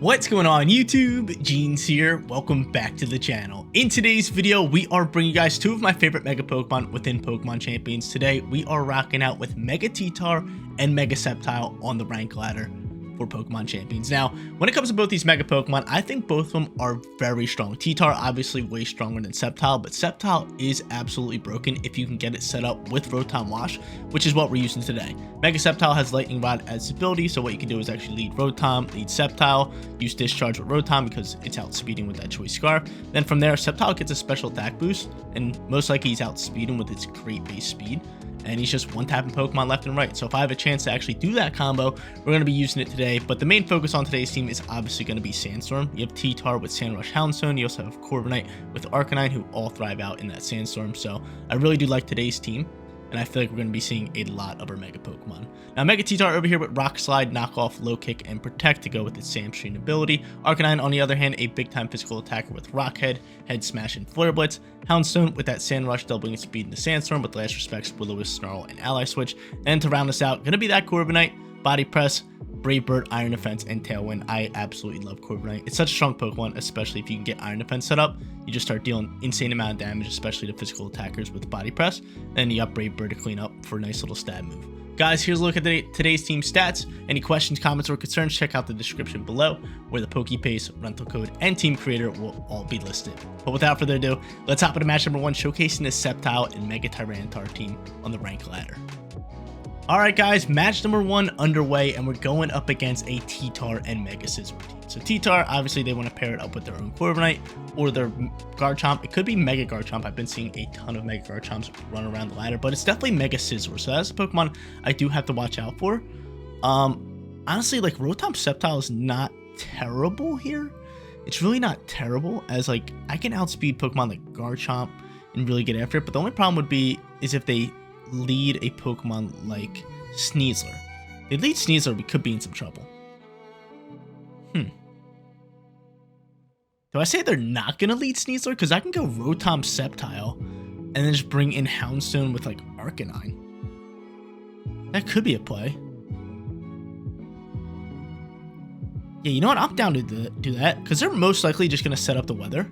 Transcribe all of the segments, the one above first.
What's going on YouTube? Jeans here. Welcome back to the channel. In today's video, we are bringing you guys two of my favorite Mega Pokemon within Pokemon Champions. Today, we are rocking out with Mega T-Tar and Mega Sceptile on the rank ladder for Pokemon Champions. Now, when it comes to both these Mega Pokemon, I think both of them are very strong. T-Tar obviously way stronger than Sceptile, but Sceptile is absolutely broken if you can get it set up with Rotom Wash, which is what we're using today. Mega Sceptile has Lightning Rod as ability, so what you can do is actually lead Rotom, lead Sceptile, use Discharge with Rotom because it's outspeeding with that Choice Scarf. Then from there, Sceptile gets a special attack boost, and most likely he's outspeeding with its great base speed. And he's just one-tapping Pokemon left and right. So if I have a chance to actually do that combo, we're going to be using it today. But the main focus on today's team is obviously going to be Sandstorm. You have T-Tar with Sandrush Houndstone. You also have Corviknight with Arcanine, who all thrive out in that Sandstorm. So I really do like today's team, and I feel like we're going to be seeing a lot of our Mega Pokemon. Now, Mega T-Tar over here with Rock Slide, Knock Off, Low Kick, and Protect to go with its Sandstream ability. Arcanine, on the other hand, a big-time physical attacker with Rock Head, Head Smash, and Flare Blitz. Houndstone with that Sand Rush, doubling its speed in the Sandstorm with Last Respects, Will-O-Wisp, Snarl, and Ally Switch. And to round us out, going to be that Corviknight, Body Press, Brave Bird, Iron Defense, and Tailwind. I absolutely love Corviknight. It's such a strong Pokemon, especially if you can get Iron Defense set up. You just start dealing insane amount of damage, especially to physical attackers with Body Press. Then you got Brave Bird to clean up for a nice little stab move. Guys, here's a look at today's team stats. Any questions, comments, or concerns, check out the description below, where the PokePace, rental code, and team creator will all be listed. But without further ado, let's hop into match number 1, showcasing the Sceptile and Mega Tyranitar team on the rank ladder. Alright guys, match number 1 underway, and we're going up against a T-Tar and Mega Scizor team. So T-Tar, obviously they want to pair it up with their own Corviknight or their Garchomp. It could be Mega Garchomp. I've been seeing a ton of Mega Garchomps run around the ladder, but it's definitely Mega Scizor. So that's a Pokemon I do have to watch out for. Honestly, like Rotom Sceptile is not terrible here. It's really not terrible, as like I can outspeed Pokemon like Garchomp and really get after it, but the only problem would be is if they lead a Pokemon like Sneasler. If they lead Sneasler, we could be in some trouble. Do I say they're not going to lead Sneasler? Because I can go Rotom Sceptile and then just bring in Houndstone with like Arcanine. That could be a play. Yeah, you know what? I'm down to do that because they're most likely just going to set up the weather.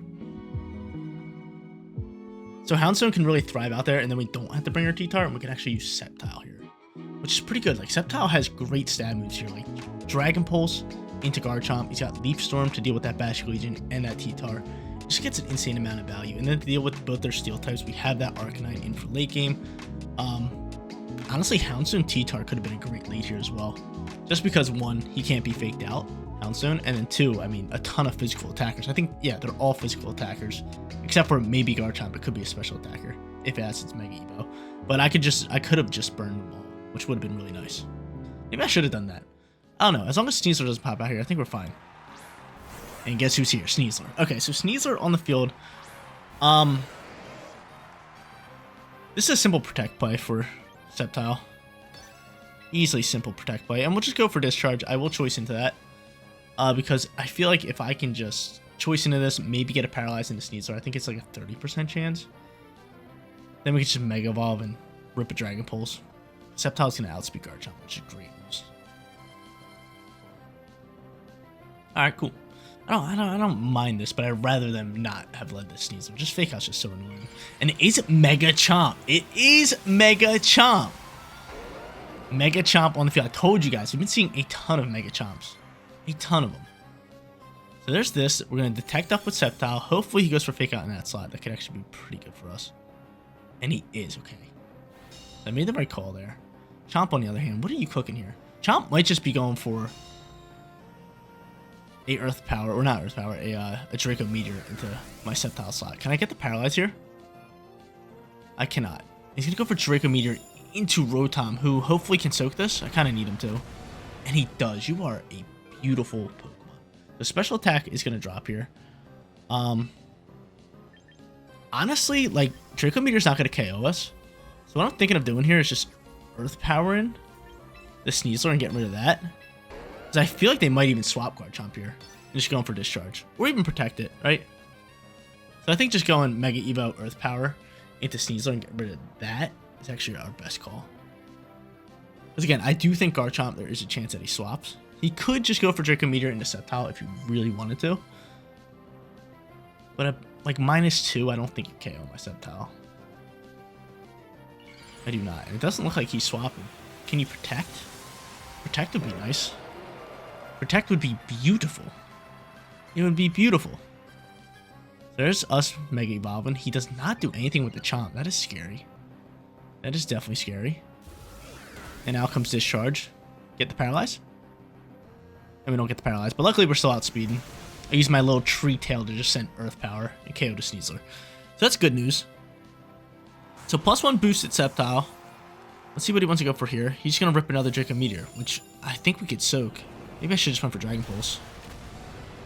So Houndstone can really thrive out there, and then we don't have to bring our T-Tar, and we can actually use Sceptile here, which is pretty good. Like Sceptile has great stab moves here, like Dragon Pulse into Garchomp. He's got Leaf Storm to deal with that Basculegion and that T-Tar. Just gets an insane amount of value, and then to deal with both their Steel types, we have that Arcanine in for late game. Honestly, Houndstone T-Tar could have been a great lead here as well, just because 1, he can't be faked out, Houndstone, and then 2, I mean, a ton of physical attackers. I think, yeah, they're all physical attackers, except for maybe Garchomp. It could be a special attacker if it has its Mega Evo. But I could have just burned them all, which would have been really nice. Maybe I should have done that. I don't know. As long as Sneasler doesn't pop out here, I think we're fine. And guess who's here? Sneasler. Okay, so Sneasler on the field. This is a simple Protect play for Sceptile. Easily simple Protect play, and we'll just go for Discharge. I will choice into that. Because I feel like if I can just choice into this, maybe get a Paralyze into Sneasler, I think it's like a 30% chance. Then we can just Mega Evolve and rip a Dragon Pulse. Sceptile's going to outspeed Garchomp, which is great news. Alright, cool. I don't mind this, but I'd rather them not have led this Sneasler. Just Fake Out's just so annoying. And it is Mega Chomp. It is Mega Chomp. Mega Chomp on the field. I told you guys, we've been seeing a ton of Mega Chomps. A ton of them. So there's this. We're going to Detect up with Sceptile. Hopefully he goes for Fake Out in that slot. That could actually be pretty good for us. And he is, okay. I made the right call there. Chomp, on the other hand, what are you cooking here? Chomp might just be going for a Earth Power, or not Earth Power, a Draco Meteor into my Sceptile slot. Can I get the Paralyze here? I cannot. He's going to go for Draco Meteor into Rotom, who hopefully can soak this. I kind of need him to. And he does. You are a beautiful Pokemon. The special attack is going to drop here. Honestly, like, Draco Meteor's not going to KO us. So what I'm thinking of doing here is just Earth Powering the Sneasler and getting rid of that. Because I feel like they might even swap Garchomp here. And just going for Discharge. Or even Protect it, right? So I think just going Mega Evo Earth Power into Sneasler and get rid of that is actually our best call. Because again, I do think Garchomp, there is a chance that he swaps. He could just go for Draco Meteor into Sceptile if he really wanted to. But like -2, I don't think you KO my Sceptile. I do not. And it doesn't look like he's swapping. Can you protect? Protect would be nice. Protect would be beautiful. It would be beautiful. There's us Mega Evolving. He does not do anything with the Chomp. That is scary. That is definitely scary. And out comes Discharge. Get the Paralyze? And we don't get the Paralyze. But luckily we're still outspeeding. I used my little tree tail to just send Earth Power and KO to Sneasler. So that's good news. So +1 boost at Sceptile. Let's see what he wants to go for here. He's going to rip another Draco Meteor, which I think we could soak. Maybe I should just went for Dragon Pulse.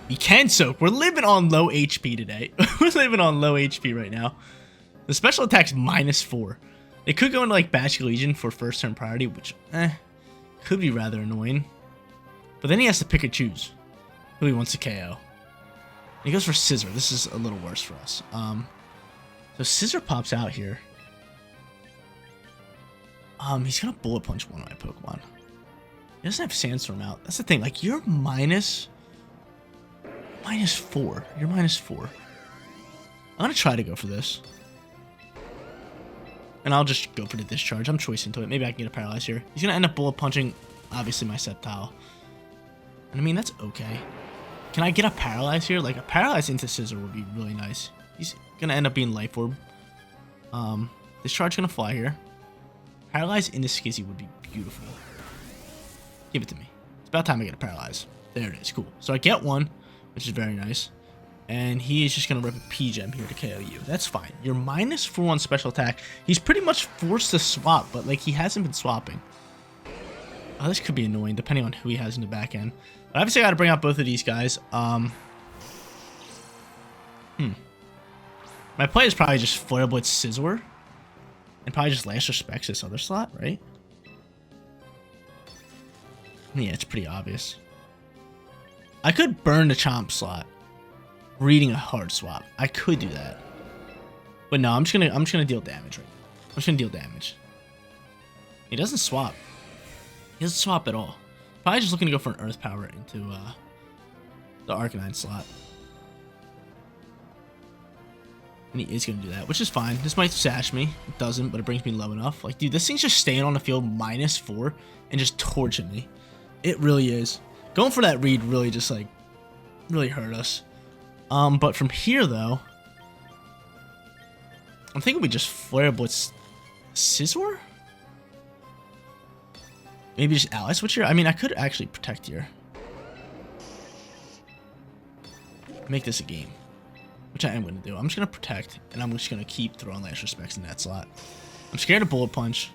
We can soak. We're living on low HP today. We're living on low HP right now. The special attack's -4. It could go into like Bashik Legion for first turn priority, which could be rather annoying. But then he has to pick or choose who he wants to KO. He goes for Scissor. This is a little worse for us. So Scissor pops out here. He's gonna Bullet Punch one of my Pokemon. He doesn't have Sandstorm out. That's the thing. Like, you're -4. You're -4. I'm gonna try to go for this. And I'll just go for the Discharge. I'm choice into it. Maybe I can get a Paralyze here. He's gonna end up Bullet Punching, obviously, my Sceptile. And I mean, that's okay. Can I get a Paralyze here? Like, a Paralyze into Scissor would be really nice. He's gonna end up being Life Orb. Discharge gonna fly here. Paralyze into Skizzy would be beautiful. Give it to me. It's about time I get a Paralyze. There it is. Cool. So I get one, which is very nice. And he is just going to rip a P-Gem here to KO you. That's fine. You're -4 on special attack. He's pretty much forced to swap, but like he hasn't been swapping. Oh, this could be annoying depending on who he has in the back end. But obviously I got to bring out both of these guys. My play is probably just Flare Blitz Scizor. And probably just Last Respects this other slot, right? Yeah, it's pretty obvious. I could burn the Chomp slot, reading a hard swap. I could do that. But no, I'm just gonna deal damage right now. I'm just gonna deal damage. He doesn't swap. He doesn't swap at all. Probably just looking to go for an Earth Power into the Arcanine slot. And he is going to do that, which is fine. This might sash me. It doesn't, but it brings me low enough. Like, dude, this thing's just staying on the field -4 and just torching me. It really is. Going for that read really just, like, really hurt us. But from here, though, I'm thinking we just Flare Blitz Scizor? Maybe just Ally Switch here? I mean, I could actually Protect here. Make this a game. Which I am going to do. I'm just going to Protect, and I'm just going to keep throwing Last Respects in that slot. I'm scared of Bullet Punch.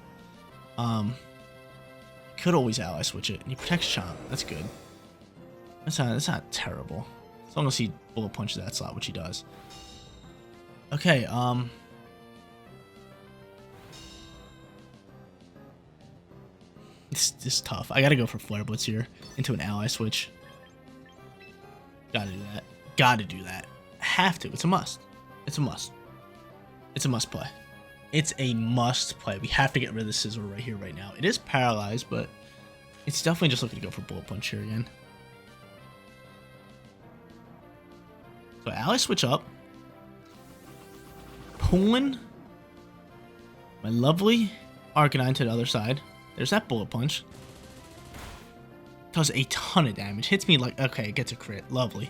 Could always Ally Switch it, and he protects Chomp. That's good. That's not terrible. As long as he Bullet Punches that slot, which he does. Okay, This is tough. I gotta go for Flare Blitz here into an Ally Switch. Gotta do that. Gotta do that. Have to. It's a must. It's a must. It's a must play. It's a must play. We have to get rid of the Scizor right here, right now. It is paralyzed, but it's definitely just looking to go for Bullet Punch here again. So Ally Switch up. Pulling my lovely Arcanine to the other side. There's that Bullet Punch. Does a ton of damage. Hits me like, okay, it gets a crit. Lovely.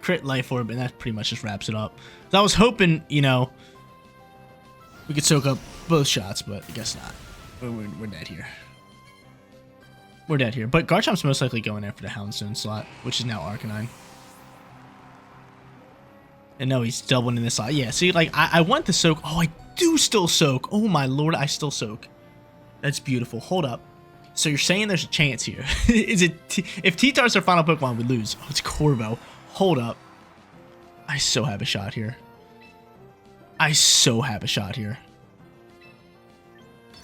Crit Life Orb, and that pretty much just wraps it up. So I was hoping, you know, we could soak up both shots, but I guess not. We're dead here. We're dead here. But Garchomp's most likely going after the Houndstone slot, which is now Arcanine. And no, he's doubling in this slot. Yeah, see, like, I want to soak. Oh, I do still soak. Oh, my lord, I still soak. That's beautiful. Hold up. So you're saying there's a chance here. Is it if T-Tar's our final Pokemon, we lose. Oh, it's Corvo. Hold up. I so have a shot here. I so have a shot here.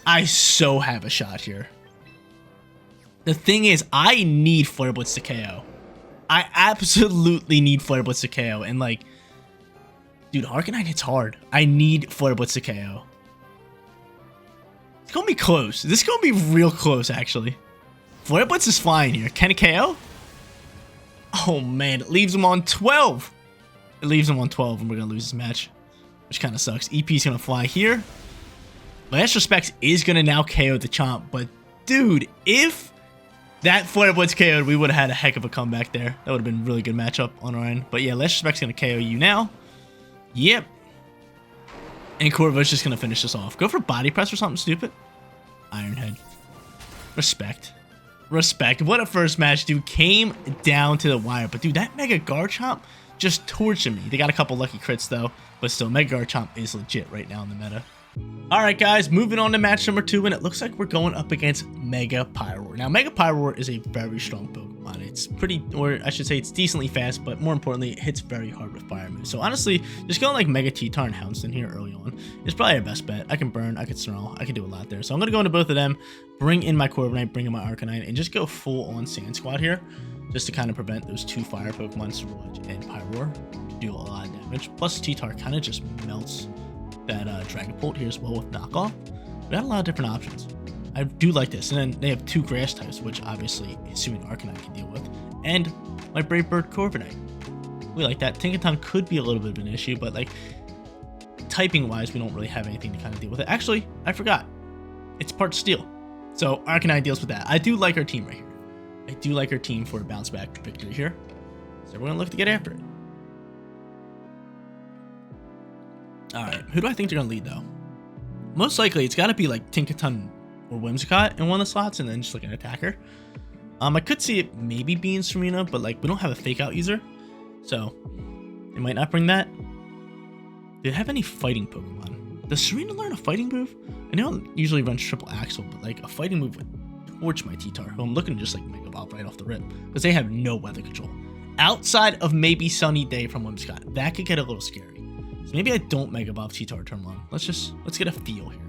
I so have a shot here. The thing is, I need Flare Blitz to KO. I absolutely need Flare Blitz to KO. And like, dude, Arcanine hits hard. I need Flare Blitz to KO. It's gonna be close. This is gonna be real close, actually. Flare Blitz is flying here. Can it KO? Oh man, it leaves him on 12. It leaves him on 12 and we're going to lose this match. Which kind of sucks. EP's going to fly here. Last Respects is going to now KO the Chomp. But dude, if that Flare Blitz KO'd, we would have had a heck of a comeback there. That would have been a really good matchup on our end. But yeah, Last Respect's going to KO you now. Yep. And Corvo's just going to finish this off. Go for Body Press or something stupid. Iron Head. Respect. Respect. What a first match, dude. Came down to the wire. But dude, that Mega Garchomp just tortured me. They got a couple lucky crits though. But still, Mega Garchomp is legit right now in the meta. Alright guys, moving on to match number 2, and it looks like we're going up against Mega Pyroar. Now, Mega Pyroar is a very strong Pokemon. It's pretty, or I should say it's decently fast, but more importantly, it hits very hard with fire moves. So honestly, just going like Mega T-Tar and Houndston here early on is probably our best bet. I can burn, I can snarl, I can do a lot there. So I'm going to go into both of them, bring in my Corviknight, bring in my Arcanine, and just go full on Sand Squad here, just to kind of prevent those 2 fire Pokemon, Sludge and Pyroar, to do a lot of damage. Plus T-Tar kind of just melts that Dragapult here as well with knockoff. We got a lot of different options. I do like this. And then they have 2 grass types, which obviously Hisuian Arcanine can deal with. And my Brave Bird Corviknight. We like that. Tinkaton could be a little bit of an issue, but like typing wise, we don't really have anything to kind of deal with it. Actually, I forgot. It's part steel. So Arcanine deals with that. I do like our team right here. I do like our team for a bounce back victory here. So we're gonna look to get after it. Alright, who do I think they're going to lead, though? Most likely, it's got to be, like, Tinkaton or Whimsicott in one of the slots, and then just, like, an attacker. I could see it maybe being Serena, but, like, we don't have a fake-out user. So, they might not bring that. Do they have any fighting Pokemon? Does Serena learn a fighting move? I know it usually runs Triple Axle, but, like, a fighting move would torch my T-Tar, who I'm looking to just, like, Mega Evolve right off the rip. Because they have no weather control. Outside of maybe Sunny Day from Whimsicott. That could get a little scary. So maybe I don't Mega Evolve T-Tar turn 1. Let's get a feel here.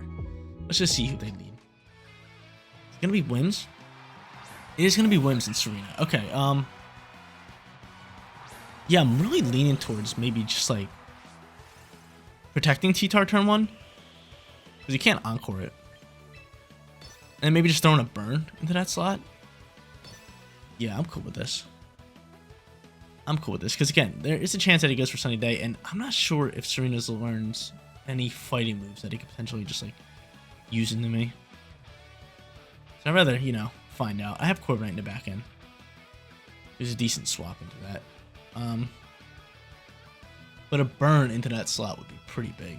Let's just see who they lead. It's gonna be Whims. It is gonna be Whims and Serena. Okay, yeah, I'm really leaning towards maybe just like protecting T-Tar turn 1. Because you can't Encore it. And maybe just throwing a burn into that slot. Yeah, I'm cool with this. I'm cool with this, because again, there is a chance that he goes for Sunny Day, and I'm not sure if Serena's learns any fighting moves that he could potentially just, like, use into me. So I'd rather, you know, find out. I have Corviknight in the back end. There's a decent swap into that. But a burn into that slot would be pretty big.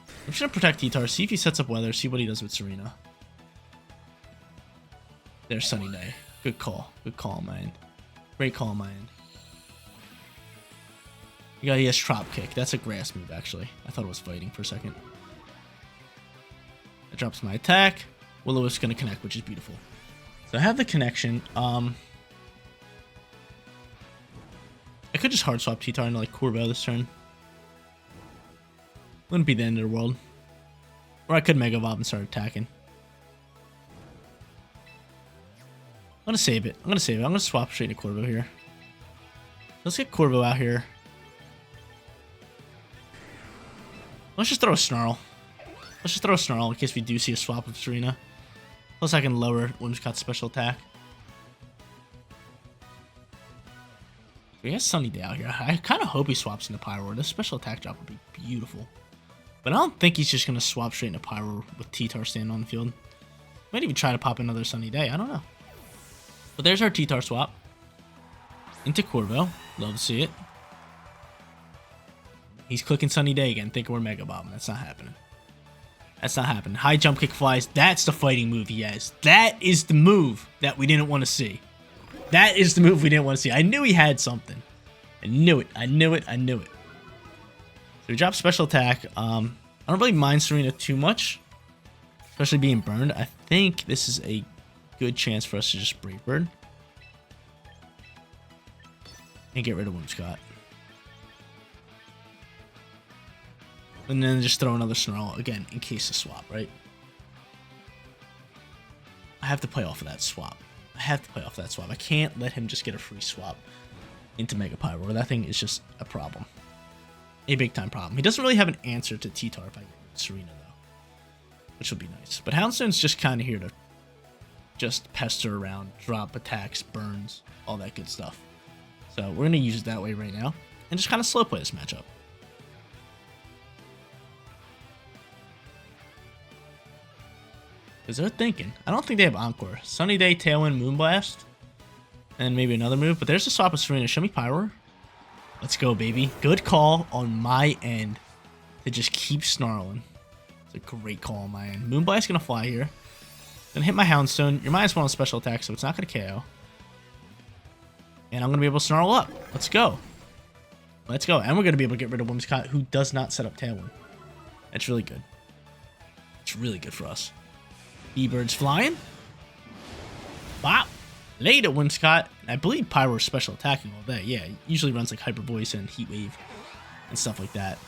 I'm just going to protect T-Tar, see if he sets up weather, see what he does with Serena. There's Sunny Day. Good call. Good call on my end. Great call on my end. He has Trop Kick. That's a grass move, actually. I thought it was fighting for a second. That drops my attack. Will-O-Wisp is going to connect, which is beautiful. So I have the connection. I could just hard swap T-Tar into like Corvo this turn. Wouldn't be the end of the world. Or I could Mega Evolve and start attacking. I'm going to save it. I'm going to swap straight into Corvo here. Let's get Corvo out here. Let's just throw a Snarl. Let's just throw a Snarl in case we do see a swap with Serena. Plus I can lower Whimsicott's special attack. He has Sunny Day out here. I kind of hope he swaps into Pyroar. This special attack drop would be beautiful. But I don't think he's just going to swap straight into Pyroar with T-Tar standing on the field. Might even try to pop another Sunny Day. I don't know. But there's our T-Tar swap. Into Corvo. Love to see it. He's clicking Sunny Day again, thinking we're Mega Evolving. That's not happening. That's not happening. High jump kick flies. That's the fighting move he has. That is the move that we didn't want to see. That is the move we didn't want to see. I knew he had something. I knew it. I knew it. I knew it. So we drop special attack. I don't really mind Serena too much, especially being burned. I think this is a good chance for us to just Brave Bird and get rid of Whimsicott. And then just throw another Snarl again in case of swap, right? I have to play off of that swap. I can't let him just get a free swap into Mega Pyroar. That thing is just a problem. A big time problem. He doesn't really have an answer to T-Tar if I get Serena, though. Which will be nice. But Houndstone's just kind of here to just pester around, drop attacks, burns, all that good stuff. So we're gonna use it that way right now, and just kind of slow play this matchup. Because they're thinking. I don't think they have Encore. Sunny Day, Tailwind, Moonblast. And maybe another move. But there's a swap with Serena. Show me Pyro. Let's go, baby. Good call on my end to just keep snarling. It's a great call on my end. Moonblast going to fly here. Going to hit my Houndstone. You're -1 on special attack, so it's not going to KO. And I'm going to be able to snarl up. Let's go. Let's go. And we're going to be able to get rid of Whimsicott, who does not set up Tailwind. That's really good. It's really good for us. E-Bird's flying. Bop. Later, Whimsicott. I believe Pyro is special attacking all day. Yeah, he usually runs like Hyper Voice and Heat Wave and stuff like that.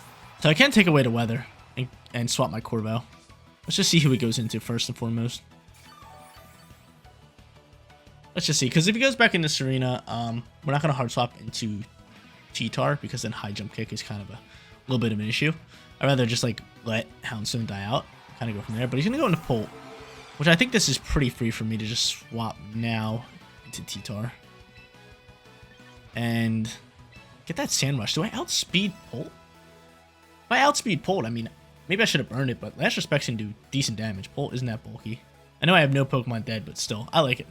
So I can take away the weather and swap my Corvo. Let's just see who he goes into first and foremost. Let's just see, because if he goes back into Serena, we're not going to hard swap into Cheetar, because then High Jump Kick is kind of a little bit of an issue. I'd rather just like let Houndstone die out, kind of go from there. But he's going to go into Polt, which I think this is pretty free for me to just swap now into T-Tar. And get that Sand Rush. Do I outspeed Polt? If I outspeed Polt, I mean, maybe I should have burned it, but Last Respect can do decent damage. Polt isn't that bulky. I know I have no Pokemon dead, but still, I like it.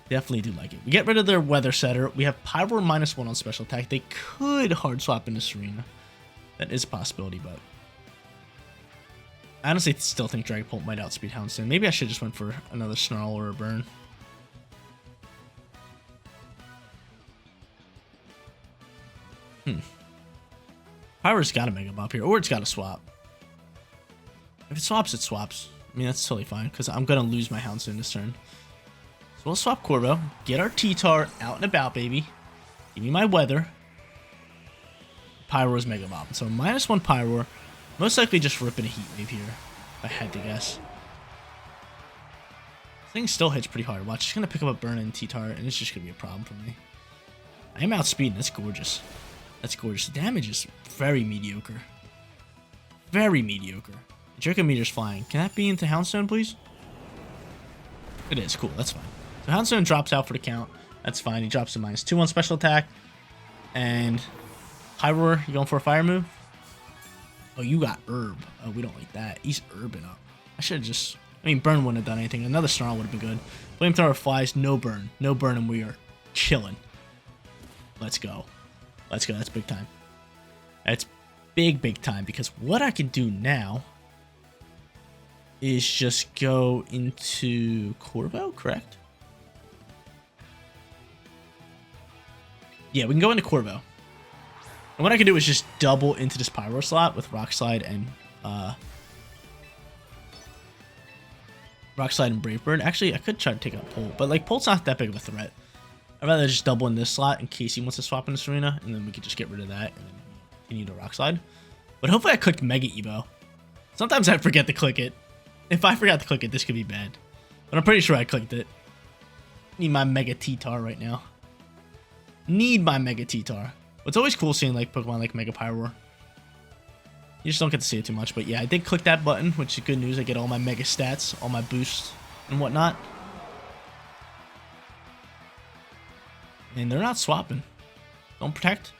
Definitely do like it. We get rid of their Weather Setter. We have Pyro -1 on special attack. They could hard swap into Serena. That is a possibility, but I honestly still think Dragapult might outspeed Houndstone. Maybe I should just went for another Snarl or a Burn. Pyro's got to Mega Bomb here, or it's got to swap. If it swaps, it swaps. I mean, that's totally fine, because I'm going to lose my Houndstone this turn. So we'll swap Corvo, get our T-Tar out and about, baby. Give me my Weather. Pyro's Mega Bomb. So -1 Pyro. Most likely just ripping a Heat Wave here, if I had to guess. This thing still hits pretty hard. Watch, it's going to pick up a Burn and T-Tar, and it's just going to be a problem for me. I am outspeeding. That's gorgeous. That's gorgeous. The damage is very mediocre. Very mediocre. Draco Meteor's flying. Can that be into Houndstone, please? It is. Cool. That's fine. So Houndstone drops out for the count. That's fine. He drops to -2 on special attack. And Pyroar, you going for a fire move? Oh, you got Herb. Oh, we don't like that. He's Urbing up. I should have just... I mean, Burn wouldn't have done anything. Another Snarl would have been good. Flamethrower flies. No Burn. No Burn, and we are chilling. Let's go. Let's go. That's big time. That's big, big time. Because what I can do now is just go into Corvo, correct? Yeah, we can go into Corvo. And what I can do is just double into this Pyro slot with Rock Slide and Brave Bird. Actually, I could try to take out Polt, but like Polt's not that big of a threat. I'd rather just double in this slot in case he wants to swap into Serena, and then we could just get rid of that and then continue to Rock Slide. But hopefully I clicked Mega Evo. Sometimes I forget to click it. If I forgot to click it, this could be bad. But I'm pretty sure I clicked it. Need my Mega T-Tar right now. Need my Mega T-Tar. It's always cool seeing like Pokemon like Mega Pyroar. You just don't get to see it too much, but yeah, I did click that button, which is good news. I get all my Mega stats, all my boosts, and whatnot. And they're not swapping. Don't protect.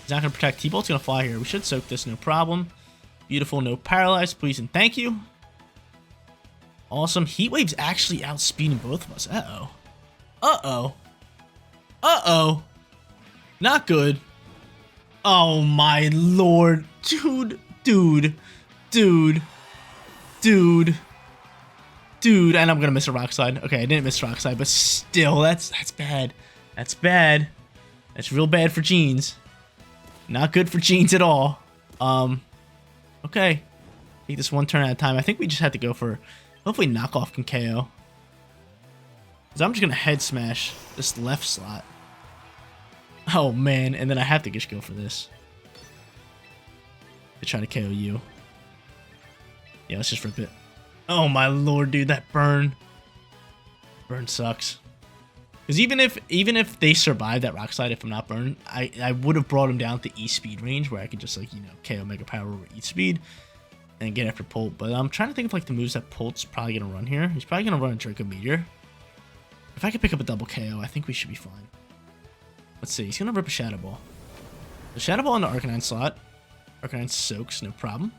He's not going to protect. T-Bolt's going to fly here. We should soak this, no problem. Beautiful, no paralyze, please and thank you. Awesome. Heat Wave's actually outspeeding both of us. Uh-oh. Uh-oh. Uh-oh. Not good. Oh my lord. Dude. Dude. Dude. Dude. Dude. And I'm gonna miss a Rock Slide. Okay, I didn't miss Rock Slide, but still, that's bad. That's bad. That's real bad for Jeans. Not good for Jeans at all. Okay. Take this one turn at a time. I think we just have to go for... Hopefully Knockoff can KO. Because I'm just going to head smash this left slot. Oh, man. And then I have to just go for this. To try to KO you. Yeah, let's just rip it. Oh, my lord, dude. That burn. Burn sucks. Because even if they survive that Rock Slide, if I'm not burned, I would have brought him down to E-Speed range where I could just, like, you know, KO Mega Power with E-Speed. and get after Polt. But I'm trying to think of like the moves that Polt's probably gonna run here. He's probably gonna run a Draco Meteor. If I could pick up a double KO, I think we should be fine. Let's see. He's gonna rip a Shadow Ball. The Shadow Ball in the Arcanine slot. Arcanine soaks, no problem.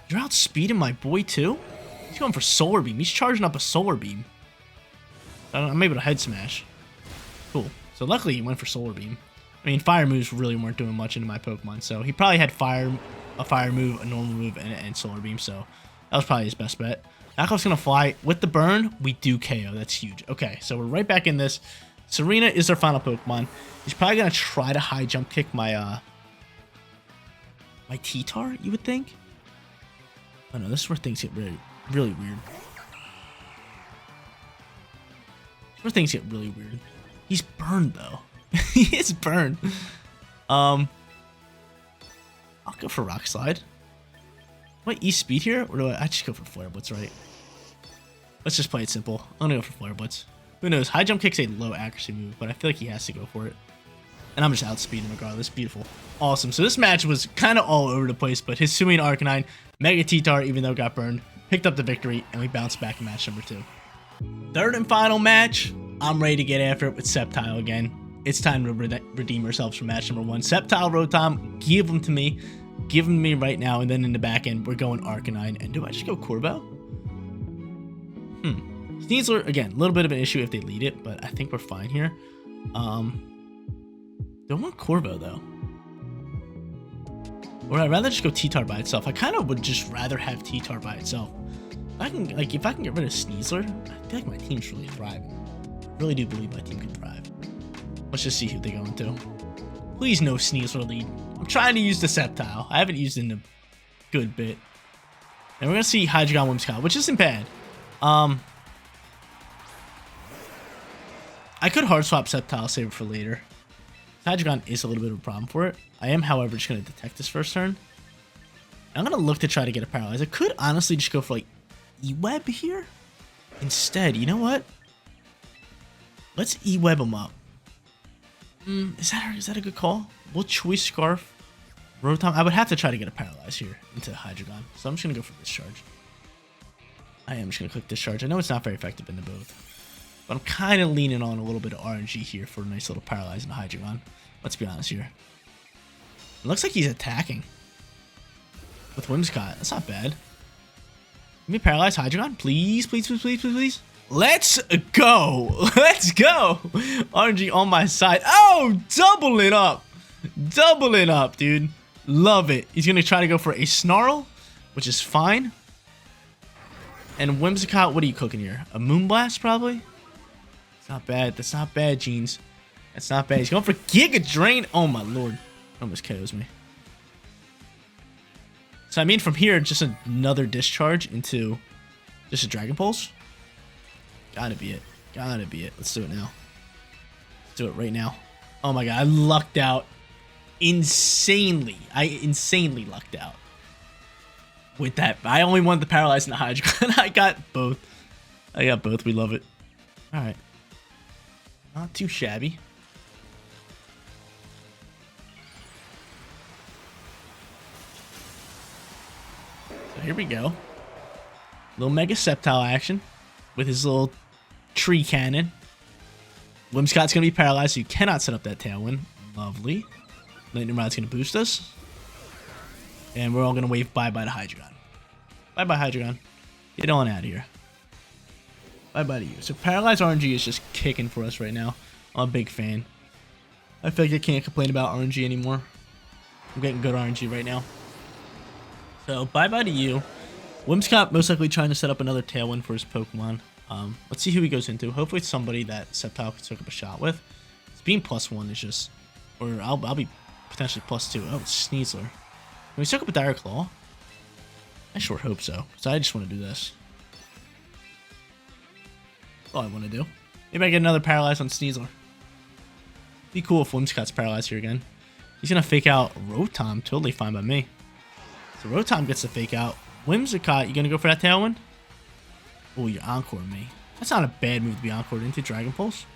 You're outspeeding my boy too. He's going for Solar Beam. He's charging up a Solar Beam. I'm able to Head Smash. Cool. So luckily he went for Solar Beam. I mean, fire moves really weren't doing much into my Pokemon, so he probably had a fire move, a normal move, and Solar Beam, so that was probably his best bet. Knockoff's gonna fly. With the burn, we do KO. That's huge. Okay, so we're right back in this. Serena is our final Pokemon. He's probably gonna try to high jump kick my my T-Tar, you would think? Oh no, this is where things get really, really weird. This is where things get really weird. He's burned though. He is burned. I'll go for Rock Slide. Do I E-Speed here, or do I just go for Flare Blitz, right? Let's just play it simple. I'm gonna go for Flare Blitz. Who knows? High Jump Kick's a low accuracy move, but I feel like he has to go for it. And I'm just outspeeding regardless. Beautiful. Awesome. So this match was kind of all over the place, but Hisuian Arcanine, Mega T-Tar, even though it got burned, picked up the victory, and we bounced back in match number 2. Third and final match. I'm ready to get after it with Sceptile again. It's time to redeem ourselves from match number 1. Sceptile Rotom, give them to me. Give them to me right now, and then in the back end, we're going Arcanine. And do I just go Corbo? Sneasler, again, a little bit of an issue if they lead it, but I think we're fine here. Don't want Corvo, though. Or I'd rather just go T-Tar by itself. I kind of would just rather have T-Tar by itself. If I can get rid of Sneasler, I feel like my team's really thriving. I really do believe my team can thrive. Let's just see who they go into. Please no Sneasler lead. I'm trying to use the Sceptile. I haven't used it in a good bit. And we're going to see Hydreigon Whimsicott, which isn't bad. I could hard swap Sceptile, save it for later. Hydreigon is a little bit of a problem for it. I am, however, just going to detect this first turn. I'm going to look to try to get a Paralyze. I could honestly just go for, like, E-Web here. Instead, you know what? Let's E-Web him up. Is that a good call? We'll Choice Scarf. Rotom. I would have to try to get a Paralyze here into Hydreigon. So I'm just going to go for Discharge. I am just going to click Discharge. I know it's not very effective in the both. But I'm kind of leaning on a little bit of RNG here for a nice little Paralyze into Hydreigon. Let's be honest here. It looks like he's attacking. With Whimsicott. That's not bad. Let me Paralyze Hydreigon. Please, please, please, please, please, please. Let's go. Let's go. RNG on my side. Oh, double it up. Double it up, dude. Love it. He's going to try to go for a Snarl, which is fine. And Whimsicott, what are you cooking here? A Moonblast, probably? It's not bad. That's not bad, Jeans. That's not bad. He's going for Giga Drain. Oh, my lord. Almost KOs me. So, I mean, from here, just another Discharge into just a Dragon Pulse. Gotta be it. Gotta be it. Let's do it now. Let's do it right now. Oh, my God. I lucked out insanely. I insanely lucked out with that. I only wanted the Paralyze and the Hydreigon. I got both. I got both. We love it. All right. Not too shabby. So here we go. Little Mega Sceptile action with his little tree cannon. Whimsicott's going to be paralyzed, so you cannot set up that Tailwind. Lovely. Lightning Rod's going to boost us. And we're all going to wave bye-bye to Hydreigon. Bye-bye, Hydreigon. Get on out of here. Bye-bye to you. So Paralyzed RNG is just kicking for us right now. I'm a big fan. I feel like I can't complain about RNG anymore. I'm getting good RNG right now. So bye-bye to you. Whimsicott most likely trying to set up another Tailwind for his Pokemon. Let's see who he goes into. Hopefully it's somebody that Sceptile can take up a shot with. It's being +1 is just... Or I'll be potentially +2. Oh, it's Sneasler. Can we soak up a Dire Claw? I sure hope so. So I just want to do this. That's all I want to do. Maybe I get another Paralyze on Sneasler. Be cool if Whimsicott's paralyzed here again. He's going to fake out Rotom. Totally fine by me. So Rotom gets the fake out. Whimsicott, you going to go for that Tailwind? Oh, you're Encore me. That's not a bad move to be Encored into. Dragon Pulse.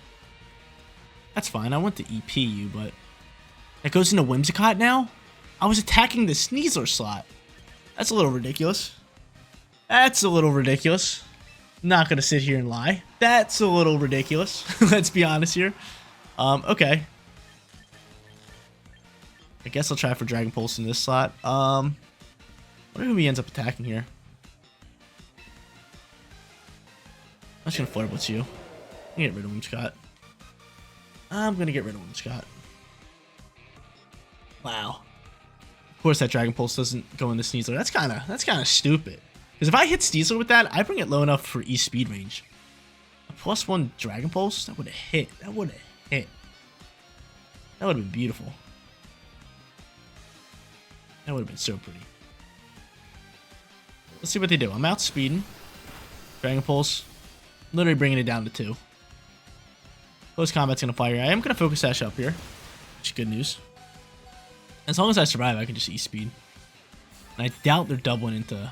That's fine. I want to EP you, but... That goes into Whimsicott now? I was attacking the Sneasler slot. That's a little ridiculous. That's a little ridiculous. Not gonna sit here and lie. That's a little ridiculous. Let's be honest here. Okay. I guess I'll try for Dragon Pulse in this slot. I wonder who he ends up attacking here. I'm just gonna Flare Blitz you. I'm gonna get rid of him, Scott. I'm gonna get rid of him, Scott. Wow. Of course, that Dragon Pulse doesn't go in the Sneasler. That's kind of stupid. Because if I hit Sneasler with that, I bring it low enough for E-Speed range. A +1 Dragon Pulse, that would have hit. That would have hit. That would have been beautiful. That would have been so pretty. Let's see what they do. I'm outspeeding. Dragon Pulse. Literally bringing it down to 2. Close combat's going to fire. I am going to Focus Sash up here, which is good news. As long as I survive, I can just E-Speed. And I doubt they're doubling into...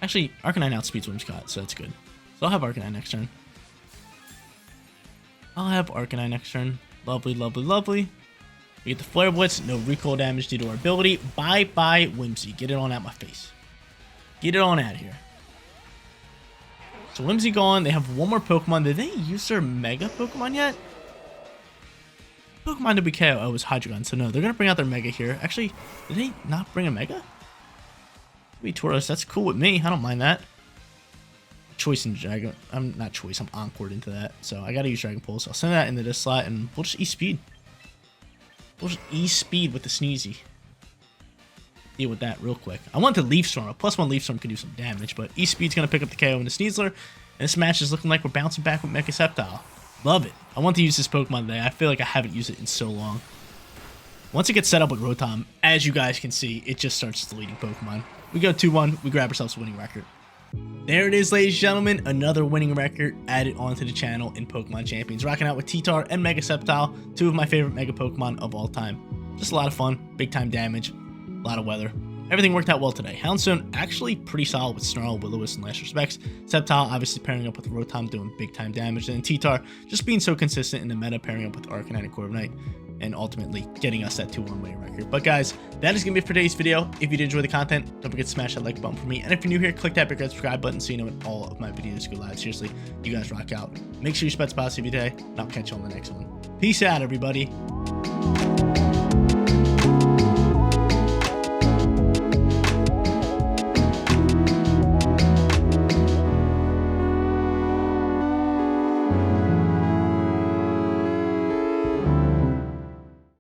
Actually, Arcanine outspeeds Whimsicott, so that's good. So I'll have Arcanine next turn. Lovely, lovely, lovely. We get the Flare Blitz, no recoil damage due to our ability. Bye-bye, Whimsy. Get it on out my face. Get it on out of here. So Whimsy gone. They have one more Pokemon. Did they use their Mega Pokemon yet? Pokemon did we KO? Oh, it was Hydreigon. So no, they're going to bring out their Mega here. Actually, did they not bring a Mega? Maybe Tauros. That's cool with me. I don't mind that. Choice in Dragon. I'm not Choice. I'm Encored into that. So I got to use Dragon Pulse. I'll send that into this slot and we'll just E-Speed. We'll just E-Speed with the Sneezy. Deal with that real quick. I want the Leaf Storm. A +1 Leaf Storm can do some damage, but E-Speed's going to pick up the KO in the Sneasler. And this match is looking like we're bouncing back with Mecha Sceptile. Love it. I want to use this Pokemon today. I feel like I haven't used it in so long. Once it gets set up with Rotom, as you guys can see, it just starts deleting Pokemon. We go 2-1. We grab ourselves a winning record. There it is, ladies and gentlemen. Another winning record added onto the channel in Pokemon Champions. Rocking out with T-Tar and Mega Sceptile, 2 of my favorite Mega Pokemon of all time. Just a lot of fun, big time damage, a lot of weather. Everything worked out well today. Houndstone actually pretty solid with Snarl, Will-O-Wisp in last respects. Sceptile obviously pairing up with Rotom doing big time damage. And then T-Tar just being so consistent in the meta, pairing up with Arcanine and Corviknight. And ultimately getting us that 2-1 winning record. But guys, that is going to be it for today's video. If you did enjoy the content, don't forget to smash that like button for me. And if you're new here, click that big red subscribe button so you know when all of my videos go live. Seriously, you guys rock out. Make sure you spread positivity today, and I'll catch you on the next one. Peace out, everybody.